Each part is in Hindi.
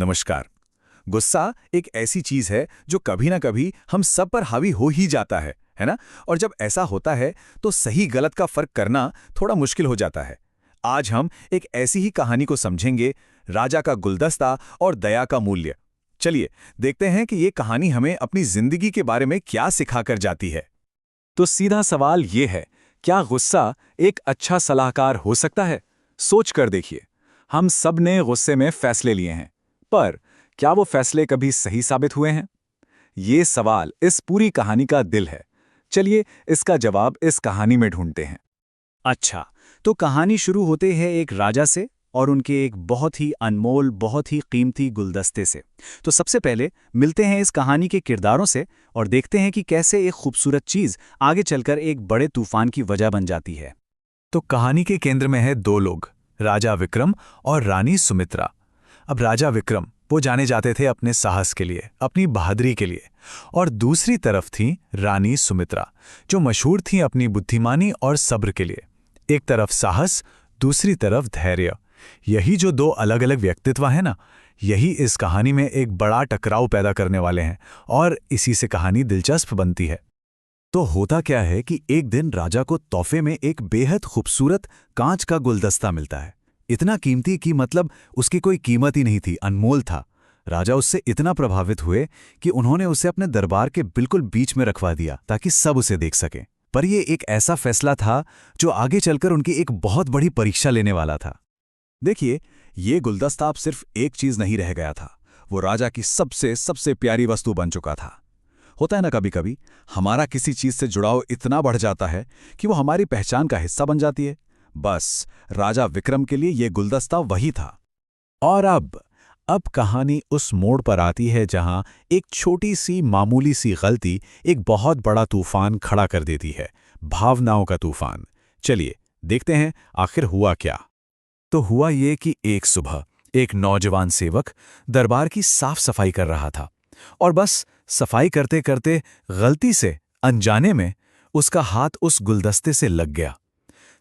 नमस्कार। गुस्सा एक ऐसी चीज है जो कभी ना कभी हम सब पर हावी हो ही जाता है ना? और जब ऐसा होता है तो सही गलत का फर्क करना थोड़ा मुश्किल हो जाता है। आज हम एक ऐसी ही कहानी को समझेंगे, राजा का गुलदस्ता और दया का मूल्य। चलिए देखते हैं कि ये कहानी हमें अपनी जिंदगी के बारे में क्या सिखाकर जाती है। तो सीधा सवाल ये है, क्या गुस्सा एक अच्छा सलाहकार हो सकता है? सोच कर देखिए। हम सब ने गुस्से में फैसले लिए हैं, पर क्या वो फैसले कभी सही साबित हुए हैं? ये सवाल इस पूरी कहानी का दिल है। चलिए इसका जवाब इस कहानी में ढूंढते हैं। अच्छा, तो कहानी शुरू होते है एक राजा से और उनके एक बहुत ही अनमोल, बहुत ही कीमती गुलदस्ते से। तो सबसे पहले मिलते हैं इस कहानी के किरदारों से और देखते हैं कि कैसे एक खूबसूरत चीज आगे चलकर एक बड़े तूफान की वजह बन जाती है। तो कहानी के केंद्र में है दो लोग, राजा विक्रम और रानी सुमित्रा। अब राजा विक्रम वो जाने जाते थे अपने साहस के लिए, अपनी बहादुरी के लिए, और दूसरी तरफ थी रानी सुमित्रा, जो मशहूर थी अपनी बुद्धिमानी और सब्र के लिए। एक तरफ साहस, दूसरी तरफ धैर्य। यही जो दो अलग अलग व्यक्तित्व हैं ना, यही इस कहानी में एक बड़ा टकराव पैदा करने वाले हैं, और इसी से कहानी दिलचस्प बनती है। तो होता क्या है कि एक दिन राजा को तोहफे में एक बेहद खूबसूरत कांच का गुलदस्ता मिलता है। इतना कीमती कि मतलब उसकी कोई कीमत ही नहीं थी, अनमोल था। राजा उससे इतना प्रभावित हुए कि उन्होंने उसे अपने दरबार के बिल्कुल बीच में रखवा दिया ताकि सब उसे देख सकें। पर यह एक ऐसा फैसला था जो आगे चलकर उनकी एक बहुत बड़ी परीक्षा लेने वाला था। देखिए, ये गुलदस्ता अब सिर्फ एक चीज नहीं रह गया था, वो राजा की सबसे सबसे प्यारी वस्तु बन चुका था। होता है ना, कभी कभी हमारा किसी चीज से जुड़ाव इतना बढ़ जाता है कि वो हमारी पहचान का हिस्सा बन जाती है। बस राजा विक्रम के लिए यह गुलदस्ता वही था। और अब कहानी उस मोड़ पर आती है जहां एक छोटी सी मामूली सी गलती एक बहुत बड़ा तूफान खड़ा कर देती है, भावनाओं का तूफान। चलिए देखते हैं आखिर हुआ क्या। तो हुआ ये कि एक सुबह एक नौजवान सेवक दरबार की साफ सफाई कर रहा था, और बस सफाई करते करते गलती से, अनजाने में, उसका हाथ उस गुलदस्ते से लग गया।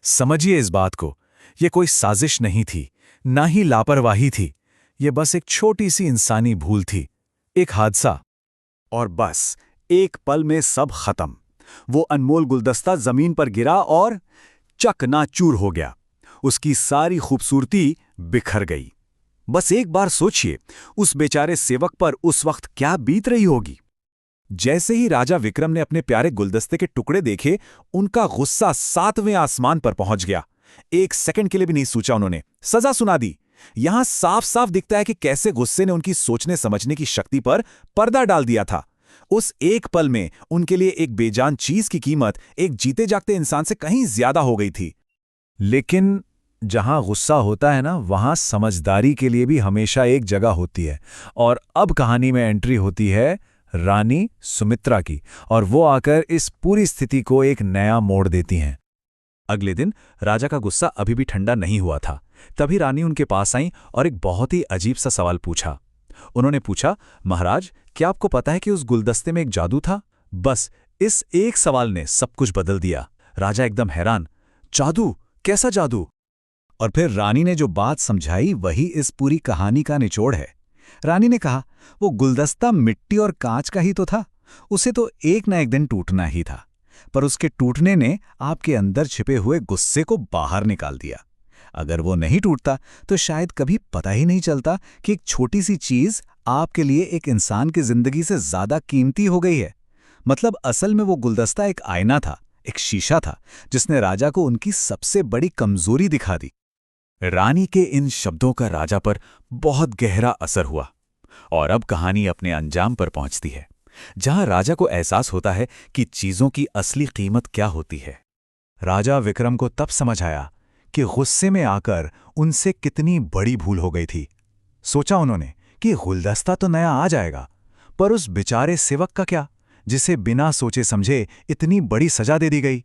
समझिए इस बात को, यह कोई साजिश नहीं थी, ना ही लापरवाही थी। यह बस एक छोटी सी इंसानी भूल थी, एक हादसा। और बस एक पल में सब खत्म। वो अनमोल गुलदस्ता जमीन पर गिरा और चकनाचूर हो गया। उसकी सारी खूबसूरती बिखर गई। बस एक बार सोचिए, उस बेचारे सेवक पर उस वक्त क्या बीत रही होगी। जैसे ही राजा विक्रम ने अपने प्यारे गुलदस्ते के टुकड़े देखे, उनका गुस्सा 7वें आसमान पर पहुंच गया। एक सेकंड के लिए भी नहीं सोचा, उन्होंने सजा सुना दी। यहां साफ साफ दिखता है कि कैसे गुस्से ने उनकी सोचने समझने की शक्ति पर पर्दा डाल दिया था। उस एक पल में उनके लिए एक बेजान चीज की कीमत एक जीते जागते इंसान से कहीं ज्यादा हो गई थी। लेकिन जहां गुस्सा होता है ना, वहां समझदारी के लिए भी हमेशा एक जगह होती है। और अब कहानी में एंट्री होती है रानी सुमित्रा की, और वो आकर इस पूरी स्थिति को एक नया मोड़ देती हैं। अगले दिन राजा का गुस्सा अभी भी ठंडा नहीं हुआ था। तभी रानी उनके पास आई और एक बहुत ही अजीब सा सवाल पूछा। उन्होंने पूछा, महाराज, क्या आपको पता है कि उस गुलदस्ते में एक जादू था? बस इस एक सवाल ने सब कुछ बदल दिया। राजा एकदम हैरान, जादू? कैसा जादू? और फिर रानी ने जो बात समझाई वही इस पूरी कहानी का निचोड़ है। रानी ने कहा, वो गुलदस्ता मिट्टी और कांच का ही तो था, उसे तो एक ना एक दिन टूटना ही था। पर उसके टूटने ने आपके अंदर छिपे हुए गुस्से को बाहर निकाल दिया। अगर वो नहीं टूटता तो शायद कभी पता ही नहीं चलता कि एक छोटी सी चीज आपके लिए एक इंसान की जिंदगी से ज्यादा कीमती हो गई है। मतलब असल में वो गुलदस्ता एक आईना था, एक शीशा था, जिसने राजा को उनकी सबसे बड़ी कमजोरी दिखा दी। रानी के इन शब्दों का राजा पर बहुत गहरा असर हुआ, और अब कहानी अपने अंजाम पर पहुंचती है, जहां राजा को एहसास होता है कि चीजों की असली कीमत क्या होती है। राजा विक्रम को तब समझ आया कि गुस्से में आकर उनसे कितनी बड़ी भूल हो गई थी। सोचा उन्होंने कि गुलदस्ता तो नया आ जाएगा, पर उस बेचारे सेवक का क्या, जिसे बिना सोचे समझे इतनी बड़ी सजा दे दी गई।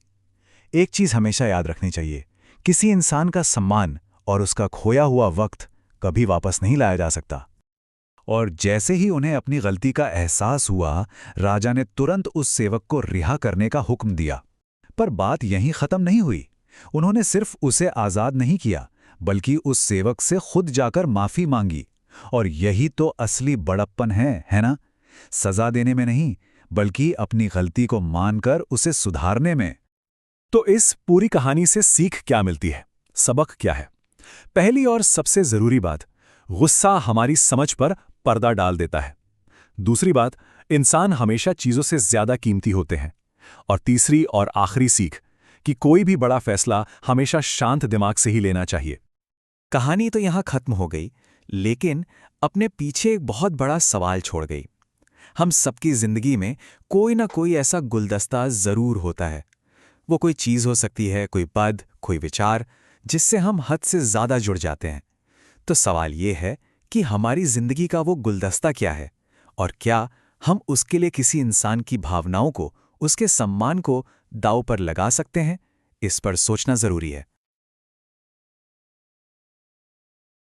एक चीज हमेशा याद रखनी चाहिए, किसी इंसान का सम्मान और उसका खोया हुआ वक्त कभी वापस नहीं लाया जा सकता। और जैसे ही उन्हें अपनी गलती का एहसास हुआ, राजा ने तुरंत उस सेवक को रिहा करने का हुक्म दिया। पर बात यहीं खत्म नहीं हुई। उन्होंने सिर्फ उसे आजाद नहीं किया, बल्कि उस सेवक से खुद जाकर माफी मांगी। और यही तो असली बड़प्पन है ना? सजा देने में नहीं, बल्कि अपनी गलती को मानकर उसे सुधारने में। तो इस पूरी कहानी से सीख क्या मिलती है? सबक क्या है? पहली और सबसे जरूरी बात, गुस्सा हमारी समझ पर पर्दा डाल देता है। दूसरी बात, इंसान हमेशा चीजों से ज्यादा कीमती होते हैं। और तीसरी और आखिरी सीख, कि कोई भी बड़ा फैसला हमेशा शांत दिमाग से ही लेना चाहिए। कहानी तो यहाँ खत्म हो गई, लेकिन अपने पीछे एक बहुत बड़ा सवाल छोड़ गई। हम सबकी जिंदगी में कोई ना कोई ऐसा गुलदस्ता जरूर होता है। वो कोई चीज हो सकती है, कोई पद, कोई विचार, जिससे हम हद से ज्यादा जुड़ जाते हैं। तो सवाल ये है कि हमारी जिंदगी का वो गुलदस्ता क्या है, और क्या हम उसके लिए किसी इंसान की भावनाओं को, उसके सम्मान को दांव पर लगा सकते हैं? इस पर सोचना जरूरी है।